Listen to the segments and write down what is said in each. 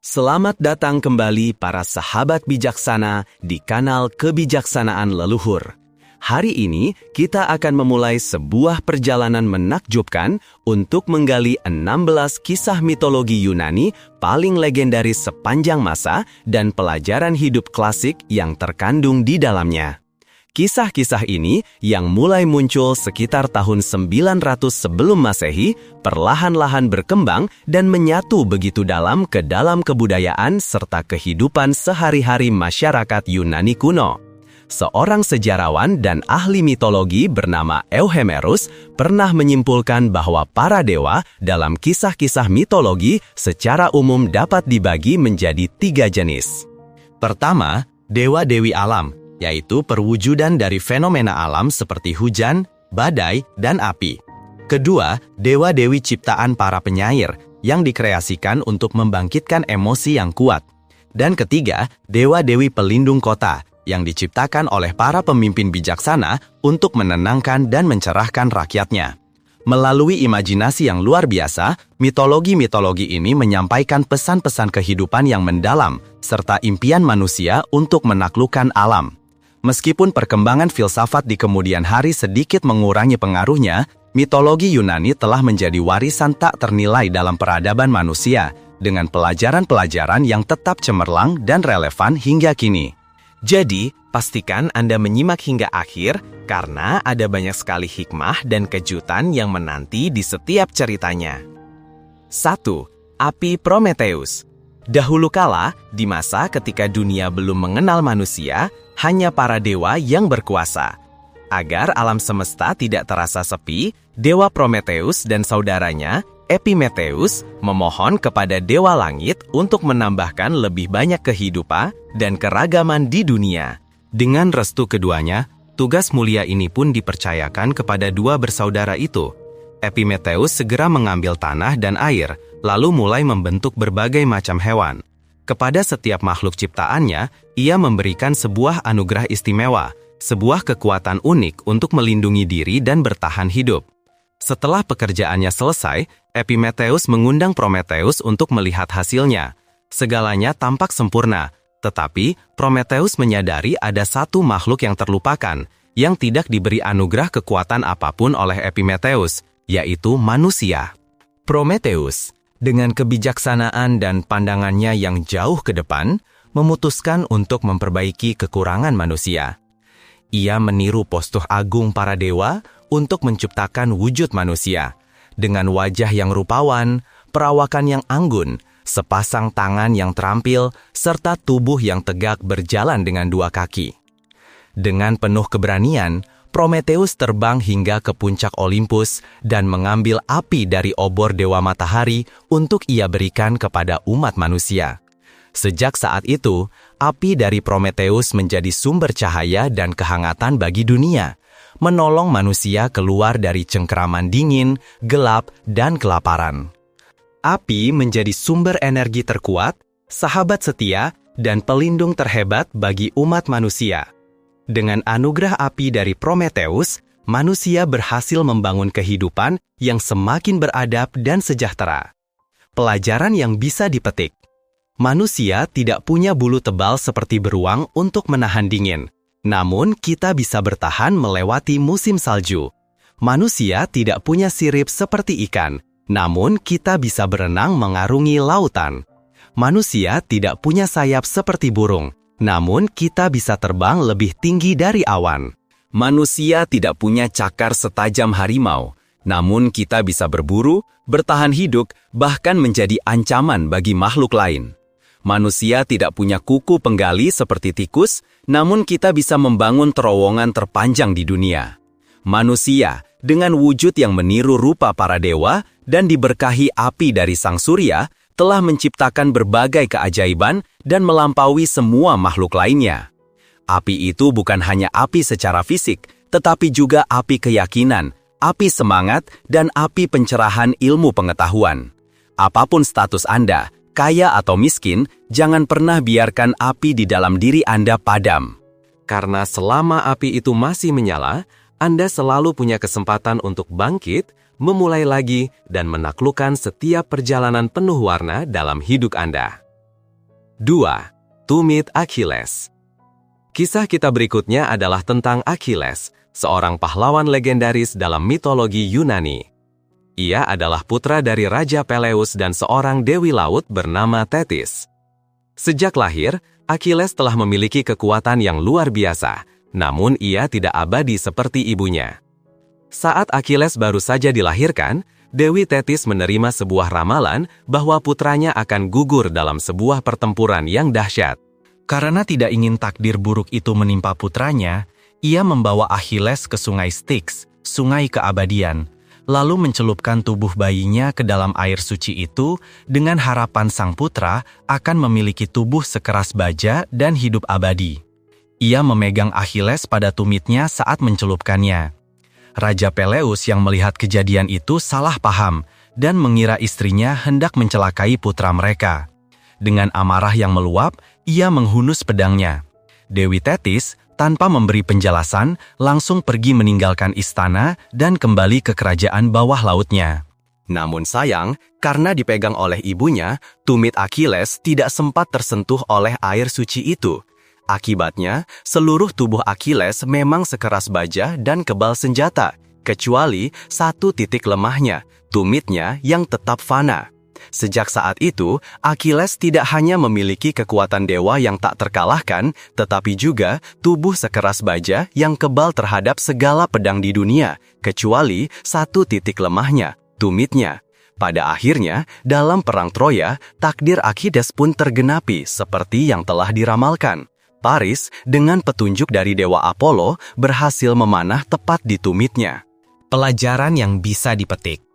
Selamat datang kembali para sahabat bijaksana di kanal Kebijaksanaan Leluhur. Hari ini kita akan memulai sebuah perjalanan menakjubkan untuk menggali 16 kisah mitologi Yunani paling legendaris sepanjang masa dan pelajaran hidup klasik yang terkandung di dalamnya. Kisah-kisah ini yang mulai muncul sekitar tahun 900 sebelum Masehi, perlahan-lahan berkembang dan menyatu begitu dalam ke dalam kebudayaan serta kehidupan sehari-hari masyarakat Yunani kuno. Seorang sejarawan dan ahli mitologi bernama Euhemerus pernah menyimpulkan bahwa para dewa dalam kisah-kisah mitologi secara umum dapat dibagi menjadi 3 jenis. Pertama, dewa-dewi alam, yaitu perwujudan dari fenomena alam seperti hujan, badai, dan api. Kedua, dewa-dewi ciptaan para penyair yang dikreasikan untuk membangkitkan emosi yang kuat. Dan ketiga, dewa-dewi pelindung kota yang diciptakan oleh para pemimpin bijaksana untuk menenangkan dan mencerahkan rakyatnya. Melalui imajinasi yang luar biasa, mitologi-mitologi ini menyampaikan pesan-pesan kehidupan yang mendalam serta impian manusia untuk menaklukkan alam. Meskipun perkembangan filsafat di kemudian hari sedikit mengurangi pengaruhnya, mitologi Yunani telah menjadi warisan tak ternilai dalam peradaban manusia, dengan pelajaran-pelajaran yang tetap cemerlang dan relevan hingga kini. Jadi, pastikan Anda menyimak hingga akhir, karena ada banyak sekali hikmah dan kejutan yang menanti di setiap ceritanya. 1. Api Prometheus. Dahulu kala, di masa ketika dunia belum mengenal manusia, hanya para dewa yang berkuasa. Agar alam semesta tidak terasa sepi, dewa Prometheus dan saudaranya, Epimetheus, memohon kepada dewa langit untuk menambahkan lebih banyak kehidupan dan keragaman di dunia. Dengan restu keduanya, tugas mulia ini pun dipercayakan kepada dua bersaudara itu. Epimetheus segera mengambil tanah dan air, lalu mulai membentuk berbagai macam hewan. Kepada setiap makhluk ciptaannya, ia memberikan sebuah anugerah istimewa, sebuah kekuatan unik untuk melindungi diri dan bertahan hidup. Setelah pekerjaannya selesai, Epimetheus mengundang Prometheus untuk melihat hasilnya. Segalanya tampak sempurna, tetapi Prometheus menyadari ada satu makhluk yang terlupakan, yang tidak diberi anugerah kekuatan apapun oleh Epimetheus, yaitu manusia. Prometheus, dengan kebijaksanaan dan pandangannya yang jauh ke depan, memutuskan untuk memperbaiki kekurangan manusia. Ia meniru postur agung para dewa untuk menciptakan wujud manusia, dengan wajah yang rupawan, perawakan yang anggun, sepasang tangan yang terampil, serta tubuh yang tegak berjalan dengan 2 kaki. Dengan penuh keberanian, Prometheus terbang hingga ke puncak Olympus dan mengambil api dari obor dewa matahari untuk ia berikan kepada umat manusia. Sejak saat itu, api dari Prometheus menjadi sumber cahaya dan kehangatan bagi dunia, menolong manusia keluar dari cengkeraman dingin, gelap, dan kelaparan. Api menjadi sumber energi terkuat, sahabat setia, dan pelindung terhebat bagi umat manusia. Dengan anugerah api dari Prometheus, manusia berhasil membangun kehidupan yang semakin beradab dan sejahtera. Pelajaran yang bisa dipetik. Manusia tidak punya bulu tebal seperti beruang untuk menahan dingin. Namun, kita bisa bertahan melewati musim salju. Manusia tidak punya sirip seperti ikan. Namun, kita bisa berenang mengarungi lautan. Manusia tidak punya sayap seperti burung. Namun, kita bisa terbang lebih tinggi dari awan. Manusia tidak punya cakar setajam harimau. Namun, kita bisa berburu, bertahan hidup, bahkan menjadi ancaman bagi makhluk lain. Manusia tidak punya kuku penggali seperti tikus, namun kita bisa membangun terowongan terpanjang di dunia. Manusia, dengan wujud yang meniru rupa para dewa dan diberkahi api dari sang surya, telah menciptakan berbagai keajaiban dan melampaui semua makhluk lainnya. Api itu bukan hanya api secara fisik, tetapi juga api keyakinan, api semangat, dan api pencerahan ilmu pengetahuan. Apapun status Anda, kaya atau miskin, jangan pernah biarkan api di dalam diri Anda padam. Karena selama api itu masih menyala, Anda selalu punya kesempatan untuk bangkit, memulai lagi, dan menaklukkan setiap perjalanan penuh warna dalam hidup Anda. 2. Tumit Achilles. Kisah kita berikutnya adalah tentang Achilles, seorang pahlawan legendaris dalam mitologi Yunani. Ia adalah putra dari Raja Peleus dan seorang dewi laut bernama Thetis. Sejak lahir, Achilles telah memiliki kekuatan yang luar biasa, namun ia tidak abadi seperti ibunya. Saat Achilles baru saja dilahirkan, Dewi Thetis menerima sebuah ramalan bahwa putranya akan gugur dalam sebuah pertempuran yang dahsyat. Karena tidak ingin takdir buruk itu menimpa putranya, ia membawa Achilles ke sungai Styx, sungai keabadian, lalu mencelupkan tubuh bayinya ke dalam air suci itu dengan harapan sang putra akan memiliki tubuh sekeras baja dan hidup abadi. Ia memegang Achilles pada tumitnya saat mencelupkannya. Raja Peleus yang melihat kejadian itu salah paham dan mengira istrinya hendak mencelakai putra mereka. Dengan amarah yang meluap, ia menghunus pedangnya. Dewi Thetis, tanpa memberi penjelasan, langsung pergi meninggalkan istana dan kembali ke kerajaan bawah lautnya. Namun sayang, karena dipegang oleh ibunya, tumit Achilles tidak sempat tersentuh oleh air suci itu. Akibatnya, seluruh tubuh Achilles memang sekeras baja dan kebal senjata, kecuali satu titik lemahnya, tumitnya yang tetap fana. Sejak saat itu, Achilles tidak hanya memiliki kekuatan dewa yang tak terkalahkan, tetapi juga tubuh sekeras baja yang kebal terhadap segala pedang di dunia, kecuali satu titik lemahnya, tumitnya. Pada akhirnya, dalam perang Troya, takdir Achilles pun tergenapi seperti yang telah diramalkan. Paris, dengan petunjuk dari dewa Apollo, berhasil memanah tepat di tumitnya. Pelajaran yang bisa dipetik.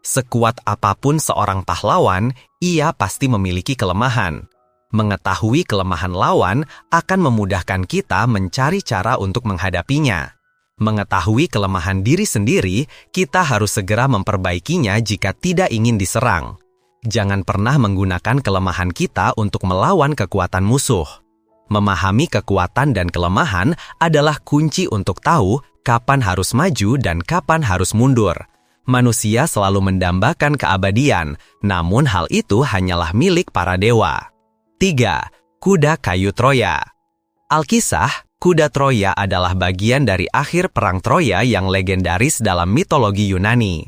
Sekuat apapun seorang pahlawan, ia pasti memiliki kelemahan. Mengetahui kelemahan lawan akan memudahkan kita mencari cara untuk menghadapinya. Mengetahui kelemahan diri sendiri, kita harus segera memperbaikinya jika tidak ingin diserang. Jangan pernah menggunakan kelemahan kita untuk melawan kekuatan musuh. Memahami kekuatan dan kelemahan adalah kunci untuk tahu kapan harus maju dan kapan harus mundur. Manusia selalu mendambakan keabadian, namun hal itu hanyalah milik para dewa. 3. Kuda kayu Troya. Alkisah, kuda Troya adalah bagian dari akhir perang Troya yang legendaris dalam mitologi Yunani.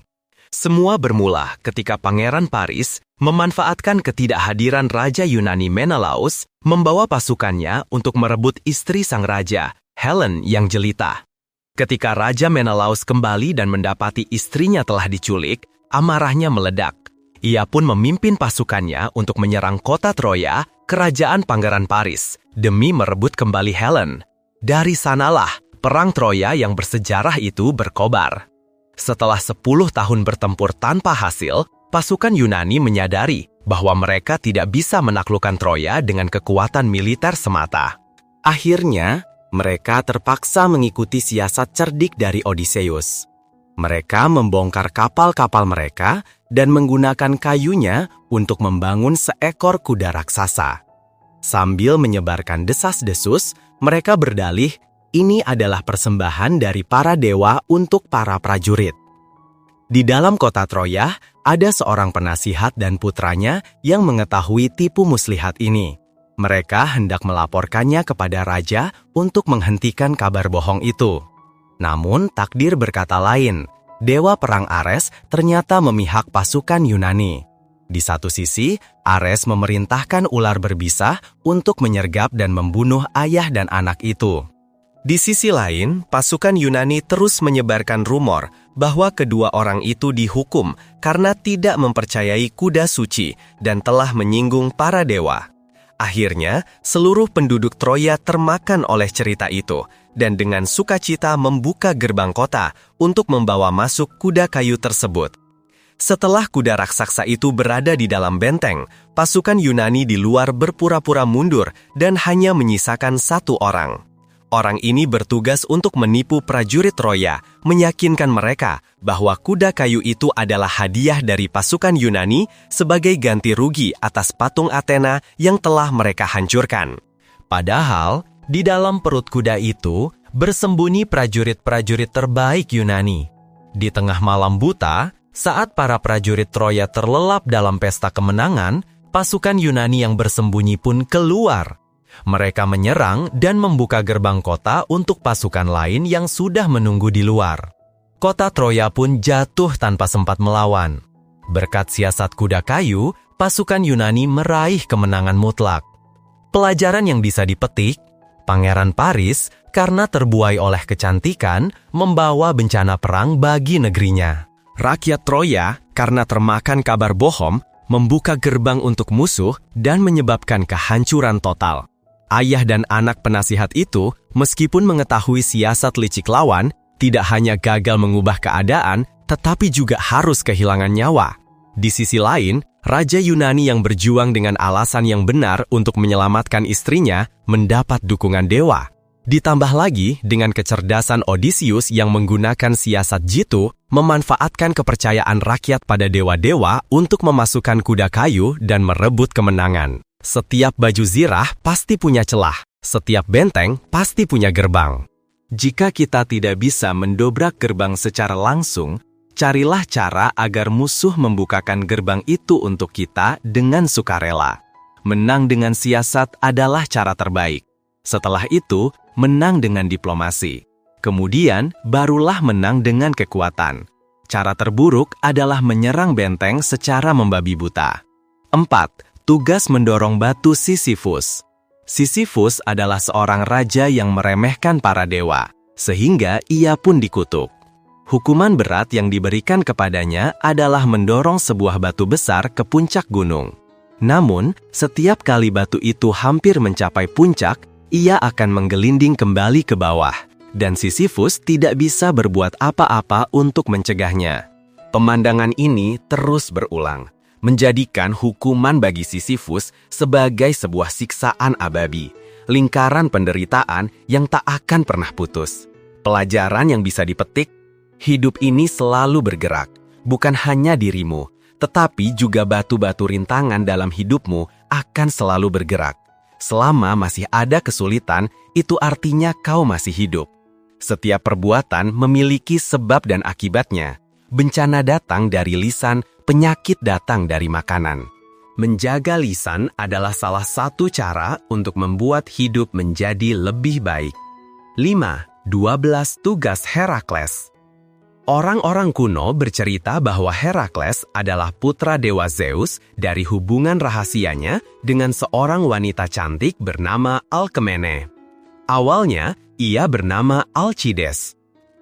Semua bermula ketika Pangeran Paris memanfaatkan ketidakhadiran Raja Yunani Menelaus, membawa pasukannya untuk merebut istri sang raja, Helen yang jelita. Ketika Raja Menelaus kembali dan mendapati istrinya telah diculik, amarahnya meledak. Ia pun memimpin pasukannya untuk menyerang kota Troya, kerajaan Pangeran Paris, demi merebut kembali Helen. Dari sanalah, perang Troya yang bersejarah itu berkobar. Setelah 10 tahun bertempur tanpa hasil, pasukan Yunani menyadari bahwa mereka tidak bisa menaklukkan Troya dengan kekuatan militer semata. Akhirnya, mereka terpaksa mengikuti siasat cerdik dari Odysseus. Mereka membongkar kapal-kapal mereka dan menggunakan kayunya untuk membangun seekor kuda raksasa. Sambil menyebarkan desas-desus, mereka berdalih, ini adalah persembahan dari para dewa untuk para prajurit. Di dalam kota Troya, ada seorang penasihat dan putranya yang mengetahui tipu muslihat ini. Mereka hendak melaporkannya kepada raja untuk menghentikan kabar bohong itu. Namun takdir berkata lain. Dewa perang Ares ternyata memihak pasukan Yunani. Di satu sisi, Ares memerintahkan ular berbisa untuk menyergap dan membunuh ayah dan anak itu. Di sisi lain, pasukan Yunani terus menyebarkan rumor bahwa kedua orang itu dihukum karena tidak mempercayai kuda suci dan telah menyinggung para dewa. Akhirnya, seluruh penduduk Troya termakan oleh cerita itu, dan dengan sukacita membuka gerbang kota untuk membawa masuk kuda kayu tersebut. Setelah kuda raksasa itu berada di dalam benteng, pasukan Yunani di luar berpura-pura mundur dan hanya menyisakan satu orang. Orang ini bertugas untuk menipu prajurit Troya, meyakinkan mereka bahwa kuda kayu itu adalah hadiah dari pasukan Yunani sebagai ganti rugi atas patung Athena yang telah mereka hancurkan. Padahal, di dalam perut kuda itu bersembunyi prajurit-prajurit terbaik Yunani. Di tengah malam buta, saat para prajurit Troya terlelap dalam pesta kemenangan, pasukan Yunani yang bersembunyi pun keluar. Mereka menyerang dan membuka gerbang kota untuk pasukan lain yang sudah menunggu di luar. Kota Troya pun jatuh tanpa sempat melawan. Berkat siasat kuda kayu, pasukan Yunani meraih kemenangan mutlak. Pelajaran yang bisa dipetik, Pangeran Paris karena terbuai oleh kecantikan membawa bencana perang bagi negerinya. Rakyat Troya karena termakan kabar bohong membuka gerbang untuk musuh dan menyebabkan kehancuran total. Ayah dan anak penasihat itu, meskipun mengetahui siasat licik lawan, tidak hanya gagal mengubah keadaan, tetapi juga harus kehilangan nyawa. Di sisi lain, Raja Yunani yang berjuang dengan alasan yang benar untuk menyelamatkan istrinya mendapat dukungan dewa. Ditambah lagi dengan kecerdasan Odysseus yang menggunakan siasat jitu, memanfaatkan kepercayaan rakyat pada dewa-dewa untuk memasukkan kuda kayu dan merebut kemenangan. Setiap baju zirah pasti punya celah, setiap benteng pasti punya gerbang. Jika kita tidak bisa mendobrak gerbang secara langsung, carilah cara agar musuh membukakan gerbang itu untuk kita dengan sukarela. Menang dengan siasat adalah cara terbaik. Setelah itu, menang dengan diplomasi. Kemudian, barulah menang dengan kekuatan. Cara terburuk adalah menyerang benteng secara membabi buta. 4. Tugas mendorong batu Sisyphus. Sisyphus adalah seorang raja yang meremehkan para dewa, sehingga ia pun dikutuk. Hukuman berat yang diberikan kepadanya adalah mendorong sebuah batu besar ke puncak gunung. Namun, setiap kali batu itu hampir mencapai puncak, ia akan menggelinding kembali ke bawah, dan Sisyphus tidak bisa berbuat apa-apa untuk mencegahnya. Pemandangan ini terus berulang, menjadikan hukuman bagi Sisyphus sebagai sebuah siksaan abadi, lingkaran penderitaan yang tak akan pernah putus. Pelajaran yang bisa dipetik, hidup ini selalu bergerak, bukan hanya dirimu, tetapi juga batu-batu rintangan dalam hidupmu akan selalu bergerak. Selama masih ada kesulitan, itu artinya kau masih hidup. Setiap perbuatan memiliki sebab dan akibatnya. Bencana datang dari lisan, penyakit datang dari makanan. Menjaga lisan adalah salah satu cara untuk membuat hidup menjadi lebih baik. 5. 12 tugas Herakles. Orang-orang kuno bercerita bahwa Herakles adalah putra dewa Zeus dari hubungan rahasianya dengan seorang wanita cantik bernama Alkmene. Awalnya, ia bernama Alcides.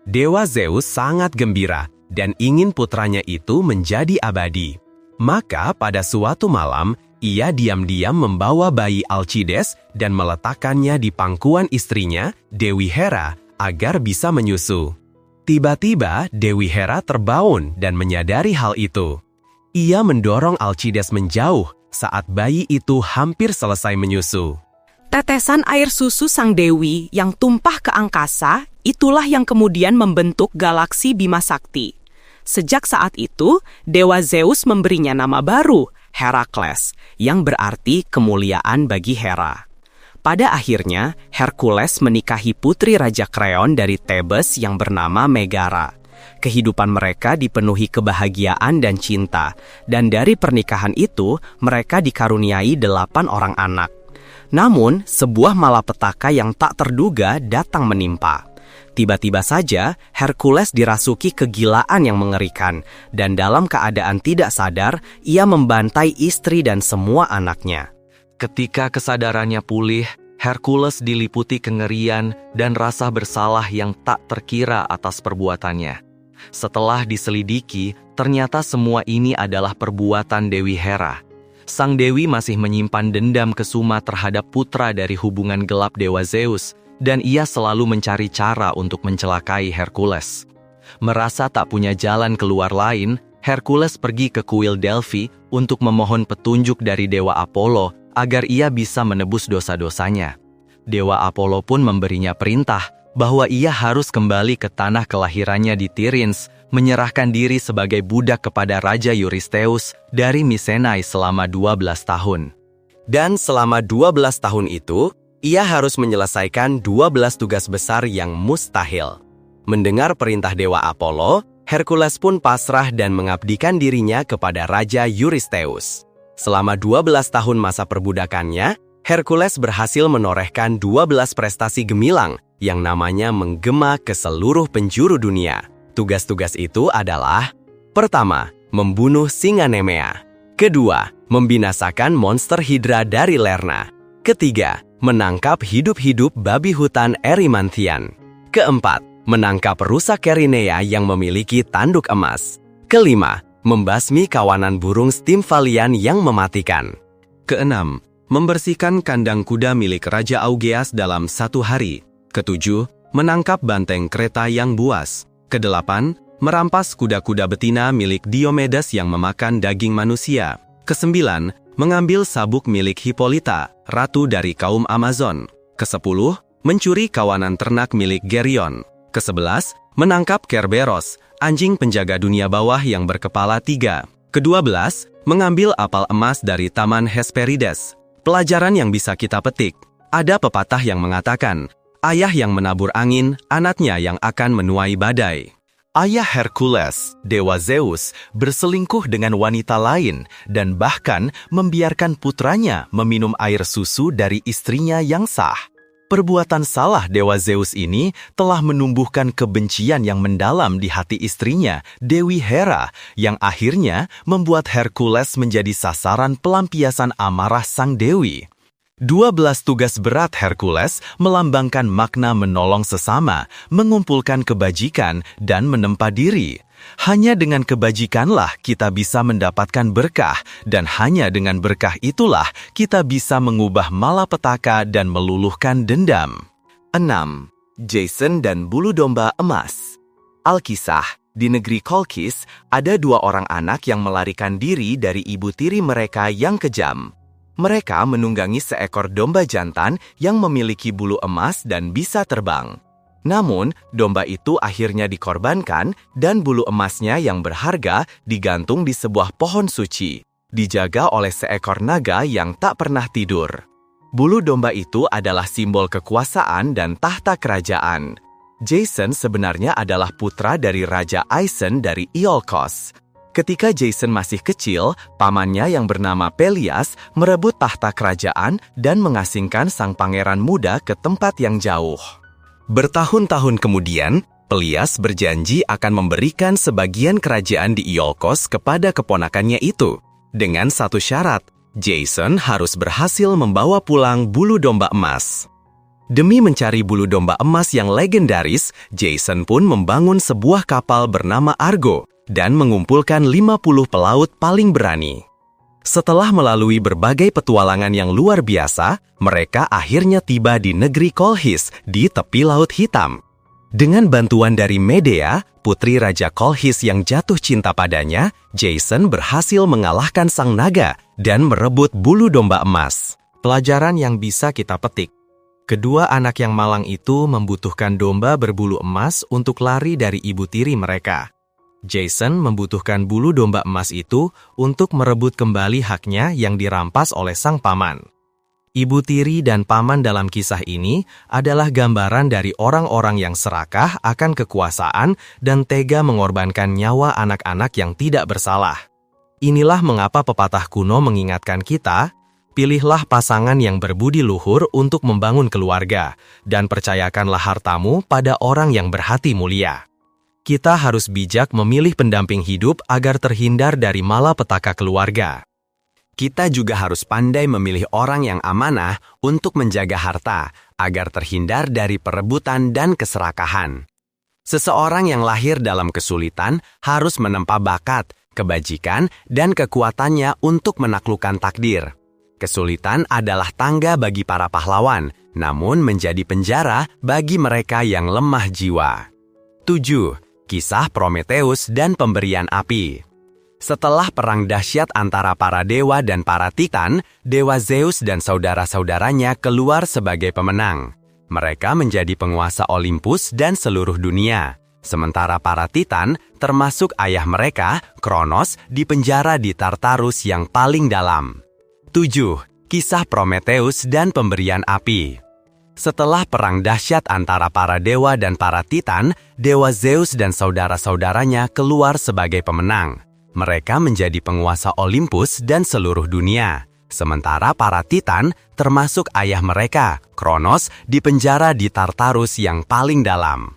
Dewa Zeus sangat gembira dan ingin putranya itu menjadi abadi. Maka pada suatu malam, ia diam-diam membawa bayi Alcides dan meletakkannya di pangkuan istrinya, Dewi Hera, agar bisa menyusu. Tiba-tiba, Dewi Hera terbangun dan menyadari hal itu. Ia mendorong Alcides menjauh saat bayi itu hampir selesai menyusu. Tetesan air susu sang dewi yang tumpah ke angkasa, itulah yang kemudian membentuk galaksi Bima Sakti. Sejak saat itu, Dewa Zeus memberinya nama baru, Herakles, yang berarti kemuliaan bagi Hera. Pada akhirnya, Hercules menikahi putri Raja Kreon dari Thebes yang bernama Megara. Kehidupan mereka dipenuhi kebahagiaan dan cinta, dan dari pernikahan itu, mereka dikaruniai 8 orang anak. Namun, sebuah malapetaka yang tak terduga datang menimpa. Tiba-tiba saja, Hercules dirasuki kegilaan yang mengerikan, dan dalam keadaan tidak sadar, ia membantai istri dan semua anaknya. Ketika kesadarannya pulih, Hercules diliputi kengerian dan rasa bersalah yang tak terkira atas perbuatannya. Setelah diselidiki, ternyata semua ini adalah perbuatan Dewi Hera. Sang Dewi masih menyimpan dendam kesuma terhadap putra dari hubungan gelap Dewa Zeus, dan ia selalu mencari cara untuk mencelakai Hercules. Merasa tak punya jalan keluar lain, Hercules pergi ke kuil Delphi untuk memohon petunjuk dari Dewa Apollo agar ia bisa menebus dosa-dosanya. Dewa Apollo pun memberinya perintah bahwa ia harus kembali ke tanah kelahirannya di Tirins, menyerahkan diri sebagai budak kepada Raja Eurystheus dari Misenai selama 12 tahun. Dan selama 12 tahun itu, ia harus menyelesaikan 12 tugas besar yang mustahil. Mendengar perintah Dewa Apollo, Hercules pun pasrah dan mengabdikan dirinya kepada Raja Eurystheus. Selama 12 tahun masa perbudakannya, Hercules berhasil menorehkan 12 prestasi gemilang yang namanya menggema ke seluruh penjuru dunia. Tugas-tugas itu adalah: pertama, membunuh singa Nemea. Kedua, membinasakan monster Hydra dari Lerna. Ketiga, menangkap hidup-hidup babi hutan Erymanthian. Keempat, menangkap rusa Kerinea yang memiliki tanduk emas. Kelima, membasmi kawanan burung Stymphalian yang mematikan. Keenam, membersihkan kandang kuda milik Raja Augeas dalam 1 hari. Ketujuh, menangkap banteng kereta yang buas. Kedelapan, merampas kuda-kuda betina milik Diomedes yang memakan daging manusia. Kesembilan, mengambil sabuk milik Hippolyta, ratu dari kaum Amazon. Kesepuluh, mencuri kawanan ternak milik Geryon. Kesebelas, menangkap Kerberos, anjing penjaga dunia bawah yang berkepala 3. Kedua-belas, mengambil apel emas dari Taman Hesperides. Pelajaran yang bisa kita petik. Ada pepatah yang mengatakan, ayah yang menabur angin, anaknya yang akan menuai badai. Ayah Hercules, dewa Zeus, berselingkuh dengan wanita lain dan bahkan membiarkan putranya meminum air susu dari istrinya yang sah. Perbuatan salah dewa Zeus ini telah menumbuhkan kebencian yang mendalam di hati istrinya, Dewi Hera, yang akhirnya membuat Hercules menjadi sasaran pelampiasan amarah sang dewi. 12 tugas berat Hercules melambangkan makna menolong sesama, mengumpulkan kebajikan, dan menempa diri. Hanya dengan kebajikanlah kita bisa mendapatkan berkah, dan hanya dengan berkah itulah kita bisa mengubah malapetaka dan meluluhkan dendam. 6. Jason dan bulu domba emas. Alkisah, di negeri Kolkis, ada 2 orang anak yang melarikan diri dari ibu tiri mereka yang kejam. Mereka menunggangi seekor domba jantan yang memiliki bulu emas dan bisa terbang. Namun, domba itu akhirnya dikorbankan dan bulu emasnya yang berharga digantung di sebuah pohon suci, dijaga oleh seekor naga yang tak pernah tidur. Bulu domba itu adalah simbol kekuasaan dan tahta kerajaan. Jason sebenarnya adalah putra dari Raja Aeson dari Iolkos. Ketika Jason masih kecil, pamannya yang bernama Pelias merebut tahta kerajaan dan mengasingkan sang pangeran muda ke tempat yang jauh. Bertahun-tahun kemudian, Pelias berjanji akan memberikan sebagian kerajaan di Iolkos kepada keponakannya itu. Dengan satu syarat, Jason harus berhasil membawa pulang bulu domba emas. Demi mencari bulu domba emas yang legendaris, Jason pun membangun sebuah kapal bernama Argo dan mengumpulkan 50 pelaut paling berani. Setelah melalui berbagai petualangan yang luar biasa, mereka akhirnya tiba di negeri Kolkis di tepi Laut Hitam. Dengan bantuan dari Medea, putri Raja Kolkis yang jatuh cinta padanya, Jason berhasil mengalahkan sang naga dan merebut bulu domba emas. Pelajaran yang bisa kita petik. Kedua anak yang malang itu membutuhkan domba berbulu emas untuk lari dari ibu tiri mereka. Jason membutuhkan bulu domba emas itu untuk merebut kembali haknya yang dirampas oleh sang paman. Ibu tiri dan paman dalam kisah ini adalah gambaran dari orang-orang yang serakah akan kekuasaan dan tega mengorbankan nyawa anak-anak yang tidak bersalah. Inilah mengapa pepatah kuno mengingatkan kita, pilihlah pasangan yang berbudi luhur untuk membangun keluarga, dan percayakanlah hartamu pada orang yang berhati mulia. Kita harus bijak memilih pendamping hidup agar terhindar dari malapetaka keluarga. Kita juga harus pandai memilih orang yang amanah untuk menjaga harta, agar terhindar dari perebutan dan keserakahan. Seseorang yang lahir dalam kesulitan harus menempa bakat, kebajikan, dan kekuatannya untuk menaklukkan takdir. Kesulitan adalah tangga bagi para pahlawan, namun menjadi penjara bagi mereka yang lemah jiwa. 7. Kisah Prometheus dan pemberian api. Setelah perang dahsyat antara para dewa dan para titan, dewa Zeus dan saudara-saudaranya keluar sebagai pemenang. Mereka menjadi penguasa Olympus dan seluruh dunia. Sementara para titan, termasuk ayah mereka, Kronos, dipenjara di Tartarus yang paling dalam. 7. Kisah Prometheus dan pemberian api. Setelah perang dahsyat antara para dewa dan para titan, dewa Zeus dan saudara-saudaranya keluar sebagai pemenang. Mereka menjadi penguasa Olympus dan seluruh dunia. Sementara para Titan, termasuk ayah mereka, Kronos, dipenjara di Tartarus yang paling dalam.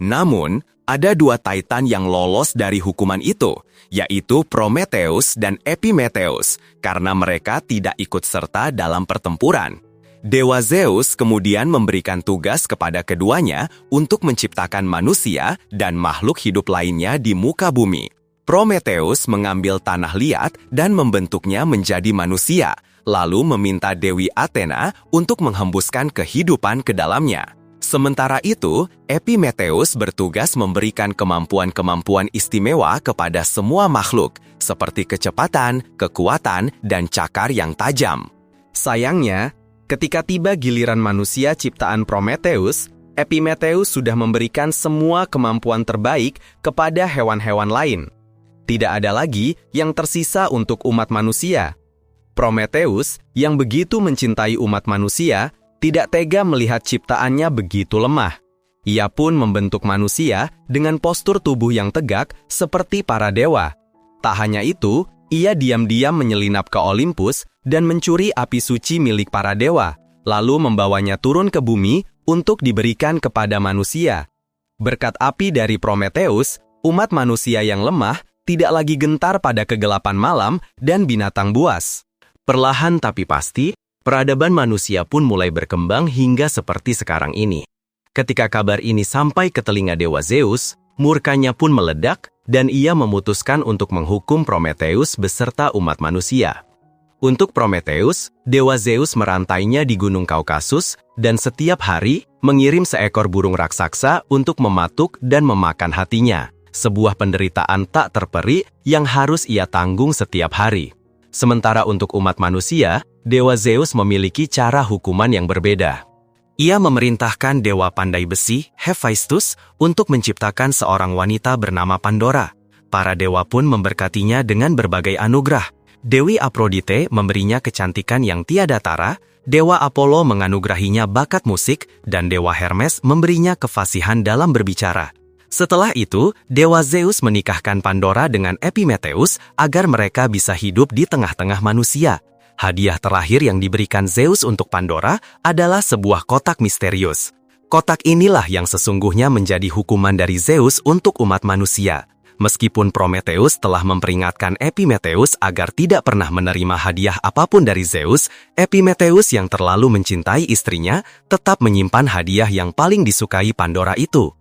Namun, ada dua Titan yang lolos dari hukuman itu, yaitu Prometheus dan Epimetheus, karena mereka tidak ikut serta dalam pertempuran. Dewa Zeus kemudian memberikan tugas kepada keduanya untuk menciptakan manusia dan makhluk hidup lainnya di muka bumi. Prometheus mengambil tanah liat dan membentuknya menjadi manusia, lalu meminta Dewi Athena untuk menghembuskan kehidupan ke dalamnya. Sementara itu, Epimetheus bertugas memberikan kemampuan-kemampuan istimewa kepada semua makhluk, seperti kecepatan, kekuatan, dan cakar yang tajam. Sayangnya, ketika tiba giliran manusia ciptaan Prometheus, Epimetheus sudah memberikan semua kemampuan terbaik kepada hewan-hewan lain. Tidak ada lagi yang tersisa untuk umat manusia. Prometheus, yang begitu mencintai umat manusia, tidak tega melihat ciptaannya begitu lemah. Ia pun membentuk manusia dengan postur tubuh yang tegak seperti para dewa. Tak hanya itu, ia diam-diam menyelinap ke Olympus dan mencuri api suci milik para dewa, lalu membawanya turun ke bumi untuk diberikan kepada manusia. Berkat api dari Prometheus, umat manusia yang lemah tidak lagi gentar pada kegelapan malam dan binatang buas. Perlahan tapi pasti, peradaban manusia pun mulai berkembang hingga seperti sekarang ini. Ketika kabar ini sampai ke telinga Dewa Zeus, murkanya pun meledak dan ia memutuskan untuk menghukum Prometheus beserta umat manusia. Untuk Prometheus, Dewa Zeus merantainya di Gunung Kaukasus dan setiap hari mengirim seekor burung raksasa untuk mematuk dan memakan hatinya. Sebuah penderitaan tak terperi yang harus ia tanggung setiap hari. Sementara untuk umat manusia, Dewa Zeus memiliki cara hukuman yang berbeda. Ia memerintahkan Dewa Pandai Besi, Hephaestus, untuk menciptakan seorang wanita bernama Pandora. Para dewa pun memberkatinya dengan berbagai anugerah. Dewi Aphrodite memberinya kecantikan yang tiada tara, Dewa Apollo menganugerahinya bakat musik, dan Dewa Hermes memberinya kefasihan dalam berbicara. Setelah itu, Dewa Zeus menikahkan Pandora dengan Epimetheus agar mereka bisa hidup di tengah-tengah manusia. Hadiah terakhir yang diberikan Zeus untuk Pandora adalah sebuah kotak misterius. Kotak inilah yang sesungguhnya menjadi hukuman dari Zeus untuk umat manusia. Meskipun Prometheus telah memperingatkan Epimetheus agar tidak pernah menerima hadiah apapun dari Zeus, Epimetheus yang terlalu mencintai istrinya tetap menyimpan hadiah yang paling disukai Pandora itu.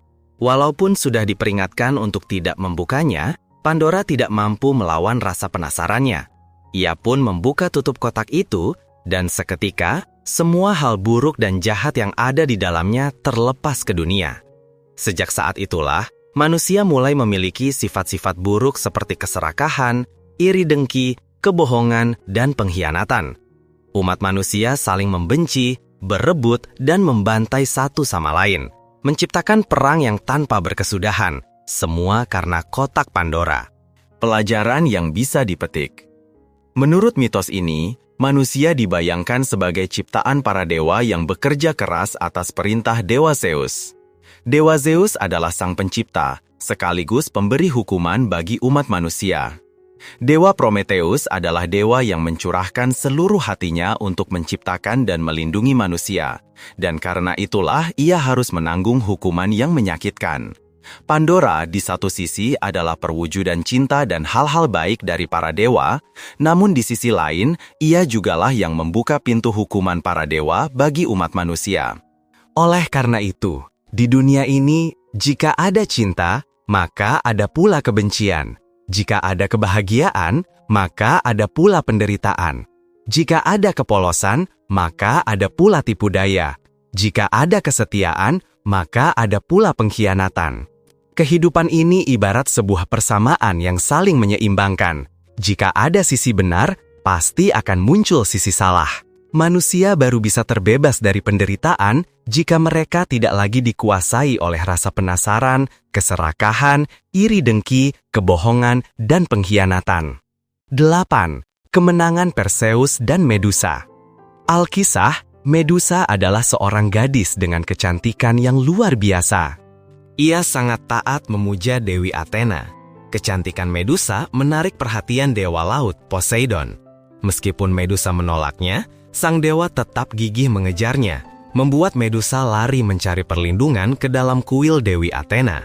Walaupun sudah diperingatkan untuk tidak membukanya, Pandora tidak mampu melawan rasa penasarannya. Ia pun membuka tutup kotak itu, dan seketika, semua hal buruk dan jahat yang ada di dalamnya terlepas ke dunia. Sejak saat itulah, manusia mulai memiliki sifat-sifat buruk seperti keserakahan, iri dengki, kebohongan, dan pengkhianatan. Umat manusia saling membenci, berebut, dan membantai satu sama lain, menciptakan perang yang tanpa berkesudahan, semua karena kotak Pandora. Pelajaran yang bisa dipetik. Menurut mitos ini, manusia dibayangkan sebagai ciptaan para dewa yang bekerja keras atas perintah Dewa Zeus. Dewa Zeus adalah sang pencipta, sekaligus pemberi hukuman bagi umat manusia. Dewa Prometheus adalah dewa yang mencurahkan seluruh hatinya untuk menciptakan dan melindungi manusia, dan karena itulah ia harus menanggung hukuman yang menyakitkan. Pandora di satu sisi adalah perwujudan cinta dan hal-hal baik dari para dewa, namun di sisi lain, ia jugalah yang membuka pintu hukuman para dewa bagi umat manusia. Oleh karena itu, di dunia ini, jika ada cinta, maka ada pula kebencian. Jika ada kebahagiaan, maka ada pula penderitaan. Jika ada kepolosan, maka ada pula tipu daya. Jika ada kesetiaan, maka ada pula pengkhianatan. Kehidupan ini ibarat sebuah persamaan yang saling menyeimbangkan. Jika ada sisi benar, pasti akan muncul sisi salah. Manusia baru bisa terbebas dari penderitaan jika mereka tidak lagi dikuasai oleh rasa penasaran, keserakahan, iri dengki, kebohongan, dan pengkhianatan. 8. Kemenangan Perseus dan Medusa. Alkisah, Medusa adalah seorang gadis dengan kecantikan yang luar biasa. Ia sangat taat memuja Dewi Athena. Kecantikan Medusa menarik perhatian dewa laut, Poseidon. Meskipun Medusa menolaknya, sang dewa tetap gigih mengejarnya, membuat Medusa lari mencari perlindungan ke dalam kuil Dewi Athena.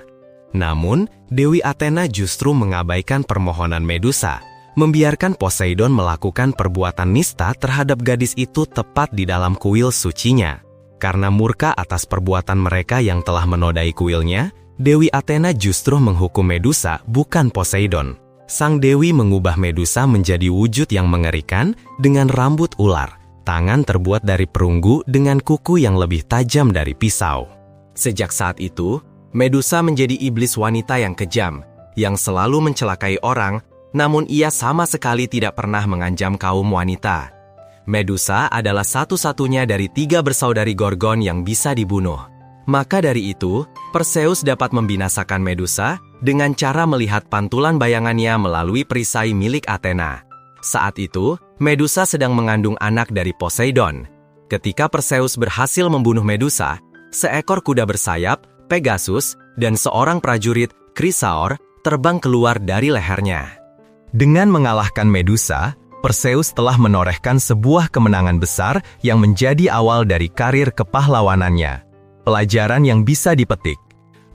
Namun, Dewi Athena justru mengabaikan permohonan Medusa, membiarkan Poseidon melakukan perbuatan nista terhadap gadis itu tepat di dalam kuil sucinya. Karena murka atas perbuatan mereka yang telah menodai kuilnya, Dewi Athena justru menghukum Medusa, bukan Poseidon. Sang dewi mengubah Medusa menjadi wujud yang mengerikan dengan rambut ular, tangan terbuat dari perunggu dengan kuku yang lebih tajam dari pisau. Sejak saat itu, Medusa menjadi iblis wanita yang kejam, yang selalu mencelakai orang, namun ia sama sekali tidak pernah mengancam kaum wanita. Medusa adalah satu-satunya dari 3 bersaudari Gorgon yang bisa dibunuh. Maka dari itu, Perseus dapat membinasakan Medusa dengan cara melihat pantulan bayangannya melalui perisai milik Athena. Saat itu, Medusa sedang mengandung anak dari Poseidon. Ketika Perseus berhasil membunuh Medusa, seekor kuda bersayap, Pegasus, dan seorang prajurit, Chrysaor, terbang keluar dari lehernya. Dengan mengalahkan Medusa, Perseus telah menorehkan sebuah kemenangan besar yang menjadi awal dari karir kepahlawanannya. Pelajaran yang bisa dipetik.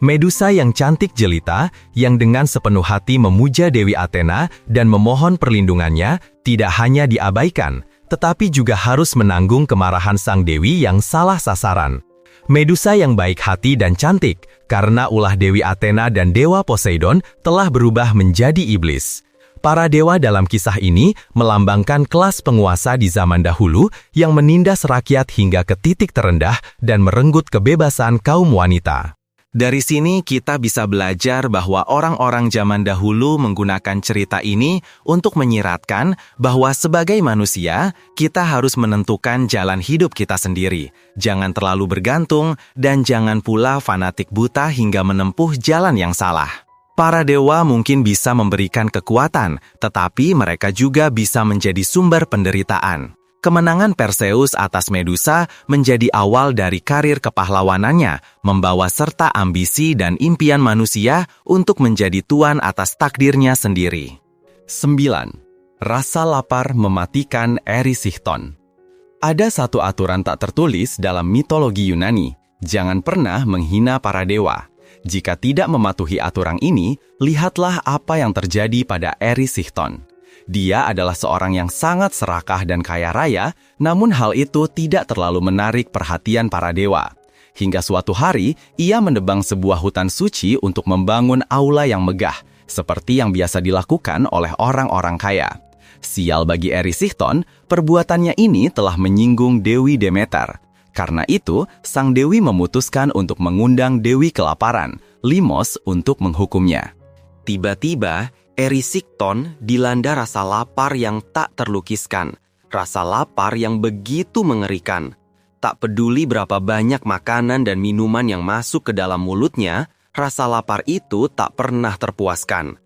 Medusa yang cantik jelita, yang dengan sepenuh hati memuja Dewi Athena dan memohon perlindungannya, tidak hanya diabaikan, tetapi juga harus menanggung kemarahan sang dewi yang salah sasaran. Medusa yang baik hati dan cantik, karena ulah Dewi Athena dan Dewa Poseidon telah berubah menjadi iblis. Para dewa dalam kisah ini melambangkan kelas penguasa di zaman dahulu yang menindas rakyat hingga ke titik terendah dan merenggut kebebasan kaum wanita. Dari sini kita bisa belajar bahwa orang-orang zaman dahulu menggunakan cerita ini untuk menyiratkan bahwa sebagai manusia, kita harus menentukan jalan hidup kita sendiri. Jangan terlalu bergantung dan jangan pula fanatik buta hingga menempuh jalan yang salah. Para dewa mungkin bisa memberikan kekuatan, tetapi mereka juga bisa menjadi sumber penderitaan. Kemenangan Perseus atas Medusa menjadi awal dari karir kepahlawanannya, membawa serta ambisi dan impian manusia untuk menjadi tuan atas takdirnya sendiri. 9. Rasa lapar mematikan Erysichthon. Ada satu aturan tak tertulis dalam mitologi Yunani, jangan pernah menghina para dewa. Jika tidak mematuhi aturan ini, lihatlah apa yang terjadi pada Erysichthon. Dia adalah seorang yang sangat serakah dan kaya raya, namun hal itu tidak terlalu menarik perhatian para dewa. Hingga suatu hari, ia menebang sebuah hutan suci untuk membangun aula yang megah, seperti yang biasa dilakukan oleh orang-orang kaya. Sial bagi Erysichthon, perbuatannya ini telah menyinggung Dewi Demeter. Karena itu, sang dewi memutuskan untuk mengundang Dewi Kelaparan, Limos, untuk menghukumnya. Tiba-tiba, Erysichthon dilanda rasa lapar yang tak terlukiskan. Rasa lapar yang begitu mengerikan. Tak peduli berapa banyak makanan dan minuman yang masuk ke dalam mulutnya, rasa lapar itu tak pernah terpuaskan.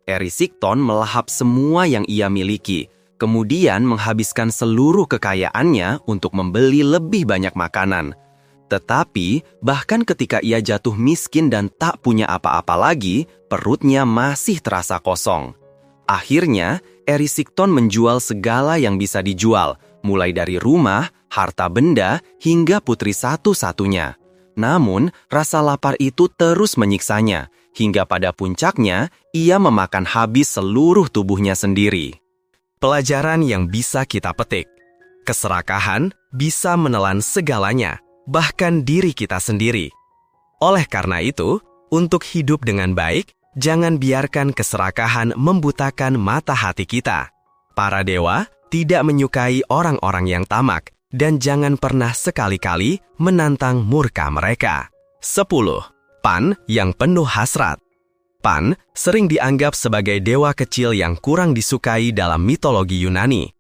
Erysichthon melahap semua yang ia miliki, kemudian menghabiskan seluruh kekayaannya untuk membeli lebih banyak makanan. Tetapi, bahkan ketika ia jatuh miskin dan tak punya apa-apa lagi, perutnya masih terasa kosong. Akhirnya, Erysichthon menjual segala yang bisa dijual, mulai dari rumah, harta benda, hingga putri satu-satunya. Namun, rasa lapar itu terus menyiksanya, hingga pada puncaknya, ia memakan habis seluruh tubuhnya sendiri. Pelajaran yang bisa kita petik. Keserakahan bisa menelan segalanya, bahkan diri kita sendiri. Oleh karena itu, untuk hidup dengan baik, jangan biarkan keserakahan membutakan mata hati kita. Para dewa tidak menyukai orang-orang yang tamak, dan jangan pernah sekali-kali menantang murka mereka. 10. Pan yang penuh hasrat. Pan sering dianggap sebagai dewa kecil yang kurang disukai dalam mitologi Yunani.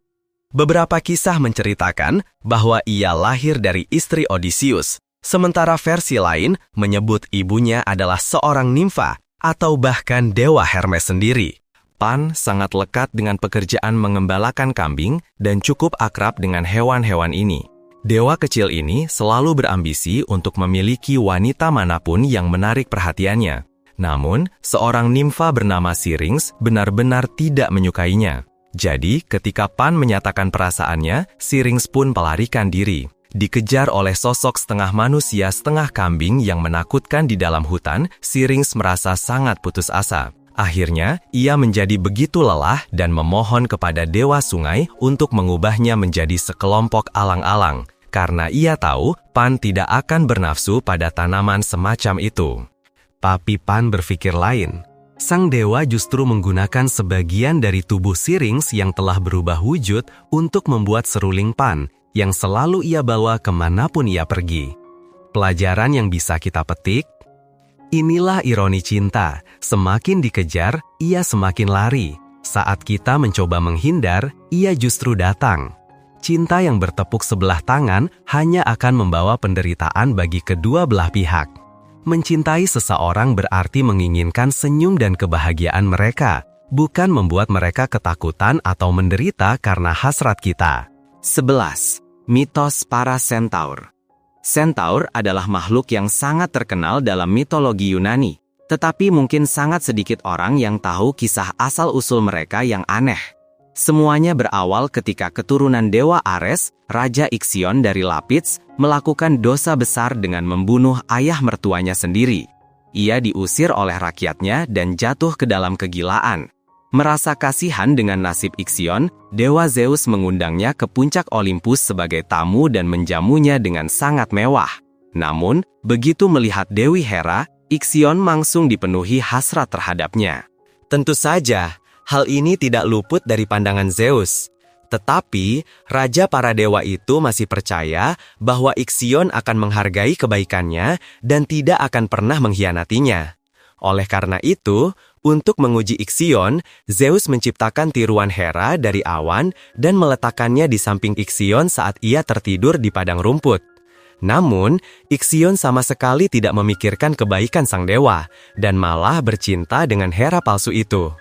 Beberapa kisah menceritakan bahwa ia lahir dari istri Odysseus, sementara versi lain menyebut ibunya adalah seorang nimfa atau bahkan dewa Hermes sendiri. Pan sangat lekat dengan pekerjaan mengembalakan kambing dan cukup akrab dengan hewan-hewan ini. Dewa kecil ini selalu berambisi untuk memiliki wanita manapun yang menarik perhatiannya. Namun, seorang nimfa bernama Syrinx benar-benar tidak menyukainya. Jadi, ketika Pan menyatakan perasaannya, Syrinx pun melarikan diri. Dikejar oleh sosok setengah manusia setengah kambing yang menakutkan di dalam hutan, Syrinx merasa sangat putus asa. Akhirnya, ia menjadi begitu lelah dan memohon kepada Dewa Sungai untuk mengubahnya menjadi sekelompok alang-alang, karena ia tahu Pan tidak akan bernafsu pada tanaman semacam itu. Tapi Pan berpikir lain. Sang dewa justru menggunakan sebagian dari tubuh Syrinx yang telah berubah wujud untuk membuat seruling Pan, yang selalu ia bawa kemanapun ia pergi. Pelajaran yang bisa kita petik, inilah ironi cinta, semakin dikejar, ia semakin lari. Saat kita mencoba menghindar, ia justru datang. Cinta yang bertepuk sebelah tangan hanya akan membawa penderitaan bagi kedua belah pihak. Mencintai seseorang berarti menginginkan senyum dan kebahagiaan mereka, bukan membuat mereka ketakutan atau menderita karena hasrat kita. 11. Mitos para Centaur. Centaur adalah makhluk yang sangat terkenal dalam mitologi Yunani, tetapi mungkin sangat sedikit orang yang tahu kisah asal-usul mereka yang aneh. Semuanya berawal ketika keturunan Dewa Ares, Raja Ixion dari Lapids, melakukan dosa besar dengan membunuh ayah mertuanya sendiri. Ia diusir oleh rakyatnya dan jatuh ke dalam kegilaan. Merasa kasihan dengan nasib Ixion, Dewa Zeus mengundangnya ke puncak Olympus sebagai tamu dan menjamunya dengan sangat mewah. Namun, begitu melihat Dewi Hera, Ixion langsung dipenuhi hasrat terhadapnya. Tentu saja, hal ini tidak luput dari pandangan Zeus. Tetapi, Raja para dewa itu masih percaya bahwa Ixion akan menghargai kebaikannya dan tidak akan pernah mengkhianatinya. Oleh karena itu, untuk menguji Ixion, Zeus menciptakan tiruan Hera dari awan dan meletakkannya di samping Ixion saat ia tertidur di padang rumput. Namun, Ixion sama sekali tidak memikirkan kebaikan sang dewa dan malah bercinta dengan Hera palsu itu.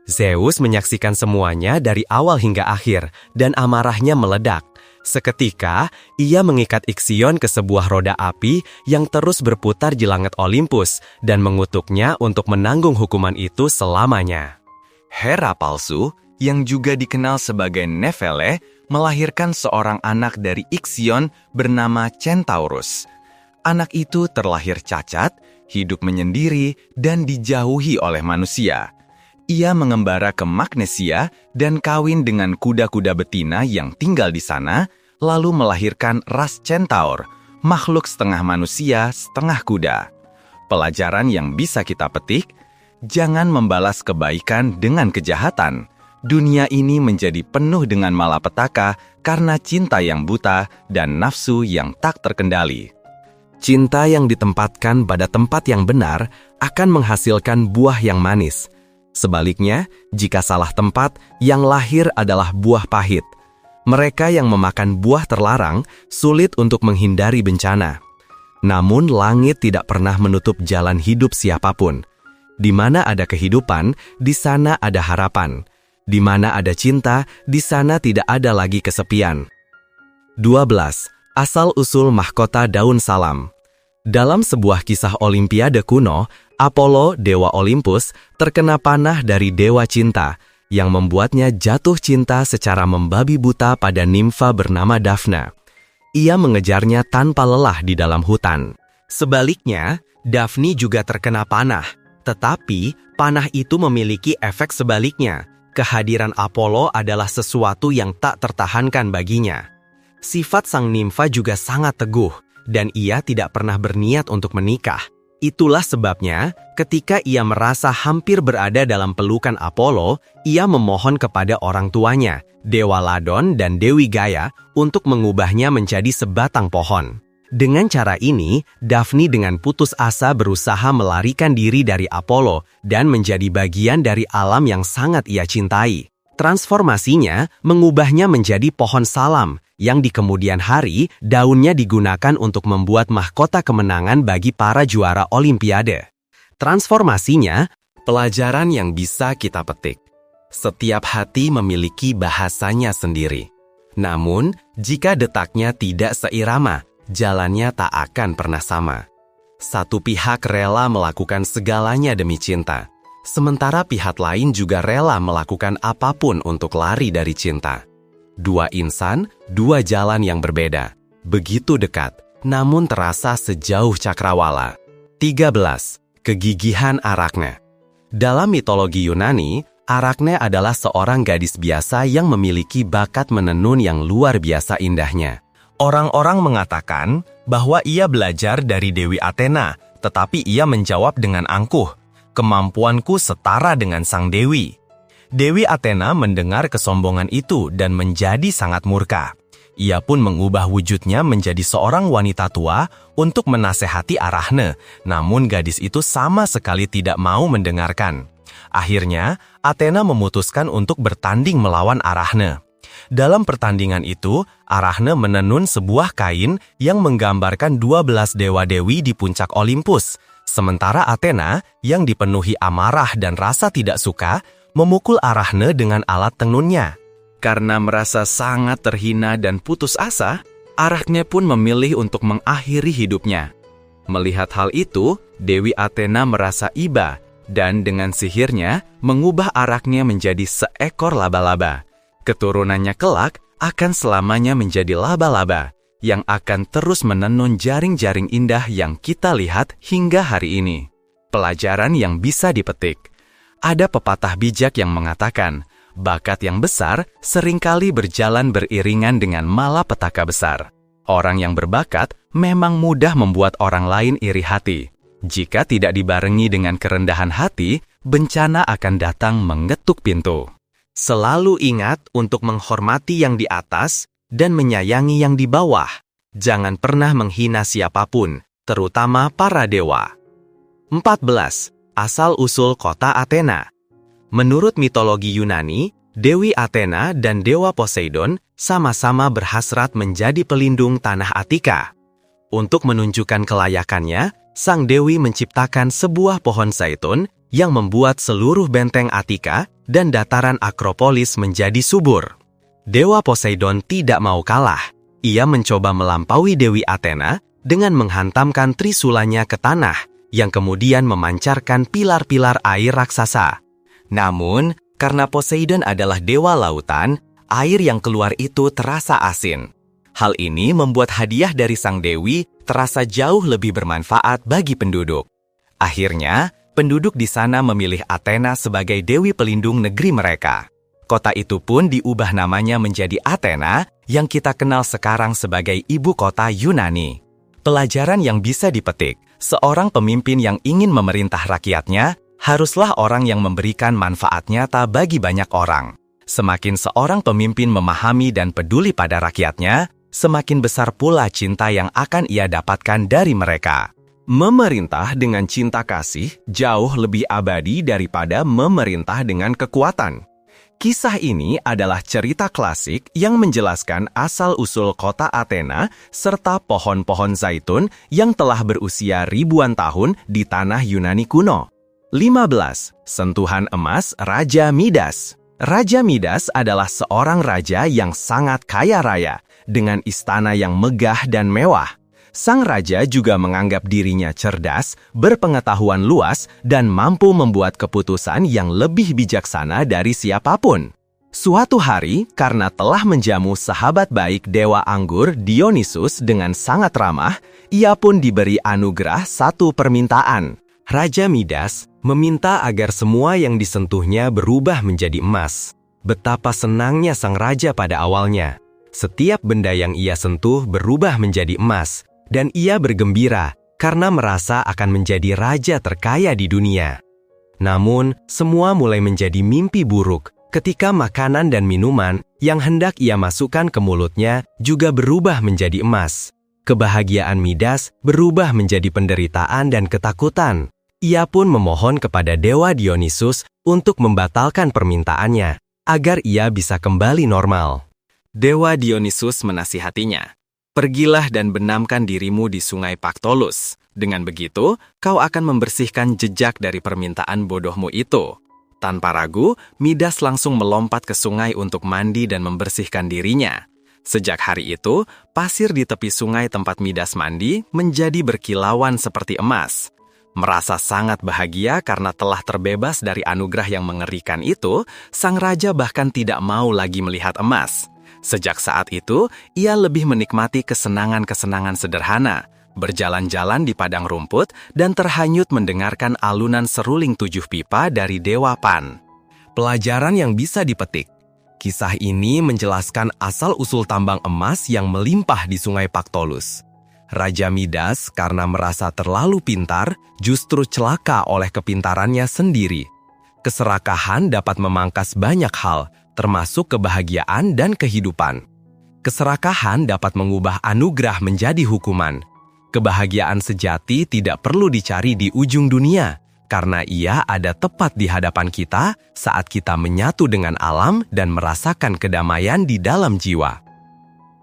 Zeus menyaksikan semuanya dari awal hingga akhir, dan amarahnya meledak. Seketika, ia mengikat Ixion ke sebuah roda api yang terus berputar di langit Olympus dan mengutuknya untuk menanggung hukuman itu selamanya. Hera palsu, yang juga dikenal sebagai Nephele, melahirkan seorang anak dari Ixion bernama Centaurus. Anak itu terlahir cacat, hidup menyendiri, dan dijauhi oleh manusia. Ia mengembara ke Magnesia dan kawin dengan kuda-kuda betina yang tinggal di sana, lalu melahirkan ras Centaur, makhluk setengah manusia, setengah kuda. Pelajaran yang bisa kita petik, jangan membalas kebaikan dengan kejahatan. Dunia ini menjadi penuh dengan malapetaka karena cinta yang buta dan nafsu yang tak terkendali. Cinta yang ditempatkan pada tempat yang benar akan menghasilkan buah yang manis. Sebaliknya, jika salah tempat, yang lahir adalah buah pahit. Mereka yang memakan buah terlarang sulit untuk menghindari bencana. Namun, langit tidak pernah menutup jalan hidup siapapun. Di mana ada kehidupan, di sana ada harapan. Di mana ada cinta, di sana tidak ada lagi kesepian. 12. Asal-usul mahkota daun salam. Dalam sebuah kisah Olimpiade kuno, Apollo, dewa Olympus, terkena panah dari dewa cinta, yang membuatnya jatuh cinta secara membabi buta pada nimfa bernama Daphne. Ia mengejarnya tanpa lelah di dalam hutan. Sebaliknya, Daphne juga terkena panah, tetapi panah itu memiliki efek sebaliknya. Kehadiran Apollo adalah sesuatu yang tak tertahankan baginya. Sifat sang nimfa juga sangat teguh, dan ia tidak pernah berniat untuk menikah. Itulah sebabnya, ketika ia merasa hampir berada dalam pelukan Apollo, ia memohon kepada orang tuanya, Dewa Ladon dan Dewi Gaia, untuk mengubahnya menjadi sebatang pohon. Dengan cara ini, Daphne dengan putus asa berusaha melarikan diri dari Apollo dan menjadi bagian dari alam yang sangat ia cintai. Transformasinya mengubahnya menjadi pohon salam, yang di kemudian hari daunnya digunakan untuk membuat mahkota kemenangan bagi para juara Olimpiade. Transformasinya, pelajaran yang bisa kita petik. Setiap hati memiliki bahasanya sendiri. Namun, jika detaknya tidak seirama, jalannya tak akan pernah sama. Satu pihak rela melakukan segalanya demi cinta, sementara pihak lain juga rela melakukan apapun untuk lari dari cinta. Dua insan, dua jalan yang berbeda, begitu dekat, namun terasa sejauh cakrawala. 13. Kegigihan Arachne. Dalam mitologi Yunani, Arachne adalah seorang gadis biasa yang memiliki bakat menenun yang luar biasa indahnya. Orang-orang mengatakan bahwa ia belajar dari Dewi Athena, tetapi ia menjawab dengan angkuh, "Kemampuanku setara dengan sang dewi." Dewi Athena mendengar kesombongan itu dan menjadi sangat murka. Ia pun mengubah wujudnya menjadi seorang wanita tua untuk menasehati Arachne, namun gadis itu sama sekali tidak mau mendengarkan. Akhirnya, Athena memutuskan untuk bertanding melawan Arachne. Dalam pertandingan itu, Arachne menenun sebuah kain yang menggambarkan 12 dewa-dewi di puncak Olympus, sementara Athena, yang dipenuhi amarah dan rasa tidak suka, memukul Arachne dengan alat tenunnya. Karena merasa sangat terhina dan putus asa, Arachne pun memilih untuk mengakhiri hidupnya. Melihat hal itu, Dewi Athena merasa iba dan dengan sihirnya mengubah Arachne menjadi seekor laba-laba. Keturunannya kelak akan selamanya menjadi laba-laba yang akan terus menenun jaring-jaring indah yang kita lihat hingga hari ini. Pelajaran yang bisa dipetik. Ada pepatah bijak yang mengatakan, bakat yang besar seringkali berjalan beriringan dengan malapetaka besar. Orang yang berbakat memang mudah membuat orang lain iri hati. Jika tidak dibarengi dengan kerendahan hati, bencana akan datang mengetuk pintu. Selalu ingat untuk menghormati yang di atas dan menyayangi yang di bawah. Jangan pernah menghina siapapun, terutama para dewa. 14. Asal-usul kota Athena. Menurut mitologi Yunani, Dewi Athena dan Dewa Poseidon sama-sama berhasrat menjadi pelindung tanah Attika. Untuk menunjukkan kelayakannya, sang dewi menciptakan sebuah pohon zaitun yang membuat seluruh benteng Attika dan dataran Akropolis menjadi subur. Dewa Poseidon tidak mau kalah. Ia mencoba melampaui Dewi Athena dengan menghantamkan trisulanya ke tanah, yang kemudian memancarkan pilar-pilar air raksasa. Namun, karena Poseidon adalah dewa lautan, air yang keluar itu terasa asin. Hal ini membuat hadiah dari sang dewi terasa jauh lebih bermanfaat bagi penduduk. Akhirnya, penduduk di sana memilih Athena sebagai dewi pelindung negeri mereka. Kota itu pun diubah namanya menjadi Athena, yang kita kenal sekarang sebagai ibu kota Yunani. Pelajaran yang bisa dipetik, seorang pemimpin yang ingin memerintah rakyatnya haruslah orang yang memberikan manfaat nyata bagi banyak orang. Semakin seorang pemimpin memahami dan peduli pada rakyatnya, semakin besar pula cinta yang akan ia dapatkan dari mereka. Memerintah dengan cinta kasih jauh lebih abadi daripada memerintah dengan kekuatan. Kisah ini adalah cerita klasik yang menjelaskan asal-usul kota Athena serta pohon-pohon zaitun yang telah berusia ribuan tahun di tanah Yunani kuno. 15. Sentuhan emas Raja Midas. Raja Midas adalah seorang raja yang sangat kaya raya, dengan istana yang megah dan mewah. Sang raja juga menganggap dirinya cerdas, berpengetahuan luas, dan mampu membuat keputusan yang lebih bijaksana dari siapapun. Suatu hari, karena telah menjamu sahabat baik Dewa Anggur Dionysus dengan sangat ramah, ia pun diberi anugerah satu permintaan. Raja Midas meminta agar semua yang disentuhnya berubah menjadi emas. Betapa senangnya sang raja pada awalnya. Setiap benda yang ia sentuh berubah menjadi emas, dan ia bergembira karena merasa akan menjadi raja terkaya di dunia. Namun, semua mulai menjadi mimpi buruk ketika makanan dan minuman yang hendak ia masukkan ke mulutnya juga berubah menjadi emas. Kebahagiaan Midas berubah menjadi penderitaan dan ketakutan. Ia pun memohon kepada Dewa Dionysus untuk membatalkan permintaannya, agar ia bisa kembali normal. Dewa Dionysus menasihatinya, "Pergilah dan benamkan dirimu di sungai Pactolus. Dengan begitu, kau akan membersihkan jejak dari permintaan bodohmu itu." Tanpa ragu, Midas langsung melompat ke sungai untuk mandi dan membersihkan dirinya. Sejak hari itu, pasir di tepi sungai tempat Midas mandi menjadi berkilauan seperti emas. Merasa sangat bahagia karena telah terbebas dari anugerah yang mengerikan itu, sang raja bahkan tidak mau lagi melihat emas. Sejak saat itu, ia lebih menikmati kesenangan-kesenangan sederhana, berjalan-jalan di padang rumput, dan terhanyut mendengarkan alunan seruling 7 pipa dari Dewa Pan. Pelajaran yang bisa dipetik. Kisah ini menjelaskan asal-usul tambang emas yang melimpah di Sungai Pactolus. Raja Midas karena merasa terlalu pintar, justru celaka oleh kepintarannya sendiri. Keserakahan dapat memangkas banyak hal, termasuk kebahagiaan dan kehidupan. Keserakahan dapat mengubah anugerah menjadi hukuman. Kebahagiaan sejati tidak perlu dicari di ujung dunia, karena ia ada tepat di hadapan kita saat kita menyatu dengan alam dan merasakan kedamaian di dalam jiwa.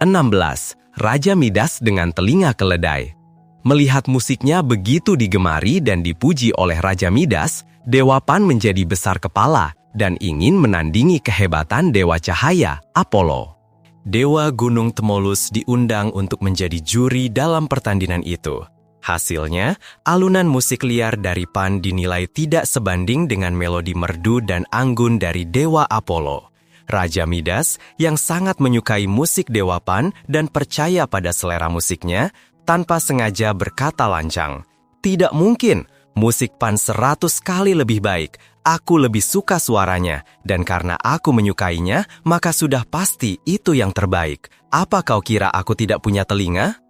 16. Raja Midas dengan telinga keledai. Melihat musiknya begitu digemari dan dipuji oleh Raja Midas, Dewa Pan menjadi besar kepala dan ingin menandingi kehebatan Dewa Cahaya, Apollo. Dewa Gunung Tmolus diundang untuk menjadi juri dalam pertandingan itu. Hasilnya, alunan musik liar dari Pan dinilai tidak sebanding dengan melodi merdu dan anggun dari Dewa Apollo. Raja Midas, yang sangat menyukai musik Dewa Pan dan percaya pada selera musiknya, tanpa sengaja berkata lancang, "Tidak mungkin, musik Pan 100 kali lebih baik. Aku lebih suka suaranya, dan karena aku menyukainya, maka sudah pasti itu yang terbaik. Apa kau kira aku tidak punya telinga?"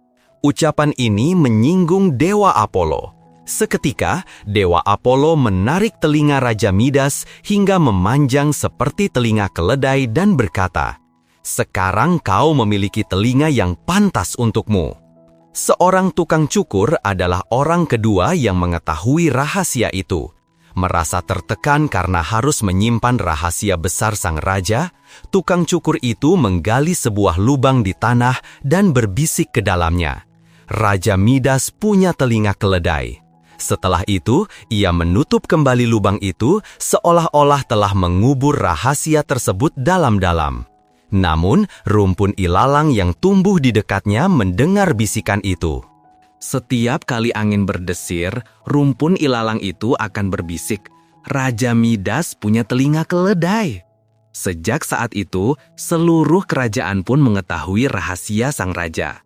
Ucapan ini menyinggung Dewa Apollo. Seketika, Dewa Apollo menarik telinga Raja Midas hingga memanjang seperti telinga keledai dan berkata, "Sekarang kau memiliki telinga yang pantas untukmu." Seorang tukang cukur adalah orang kedua yang mengetahui rahasia itu. Merasa tertekan karena harus menyimpan rahasia besar sang raja, tukang cukur itu menggali sebuah lubang di tanah dan berbisik ke dalamnya. Raja Midas punya telinga keledai. Setelah itu, ia menutup kembali lubang itu seolah-olah telah mengubur rahasia tersebut dalam-dalam. Namun, rumpun ilalang yang tumbuh di dekatnya mendengar bisikan itu. Setiap kali angin berdesir, rumpun ilalang itu akan berbisik, "Raja Midas punya telinga keledai." Sejak saat itu, seluruh kerajaan pun mengetahui rahasia sang raja.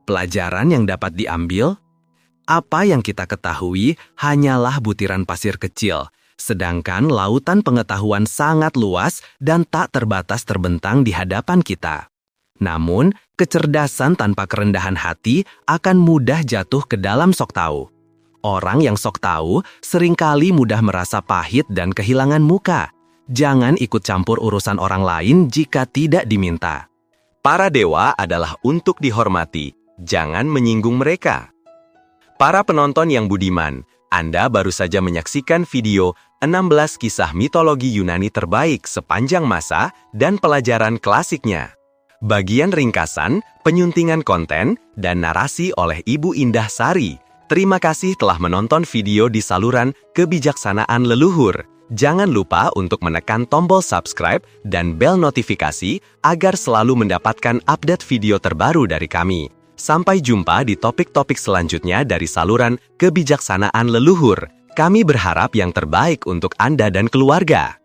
Pelajaran yang dapat diambil, apa yang kita ketahui hanyalah butiran pasir kecil, sedangkan lautan pengetahuan sangat luas dan tak terbatas terbentang di hadapan kita. Namun, kecerdasan tanpa kerendahan hati akan mudah jatuh ke dalam sok tahu. Orang yang sok tahu seringkali mudah merasa pahit dan kehilangan muka. Jangan ikut campur urusan orang lain jika tidak diminta. Para dewa adalah untuk dihormati. Jangan menyinggung mereka. Para penonton yang budiman, Anda baru saja menyaksikan video 16 kisah mitologi Yunani terbaik sepanjang masa dan pelajaran klasiknya. Bagian ringkasan, penyuntingan konten, dan narasi oleh Ibu Indah Sari. Terima kasih telah menonton video di saluran Kebijaksanaan Leluhur. Jangan lupa untuk menekan tombol subscribe dan bel notifikasi agar selalu mendapatkan update video terbaru dari kami. Sampai jumpa di topik-topik selanjutnya dari saluran Kebijaksanaan Leluhur. Kami berharap yang terbaik untuk Anda dan keluarga.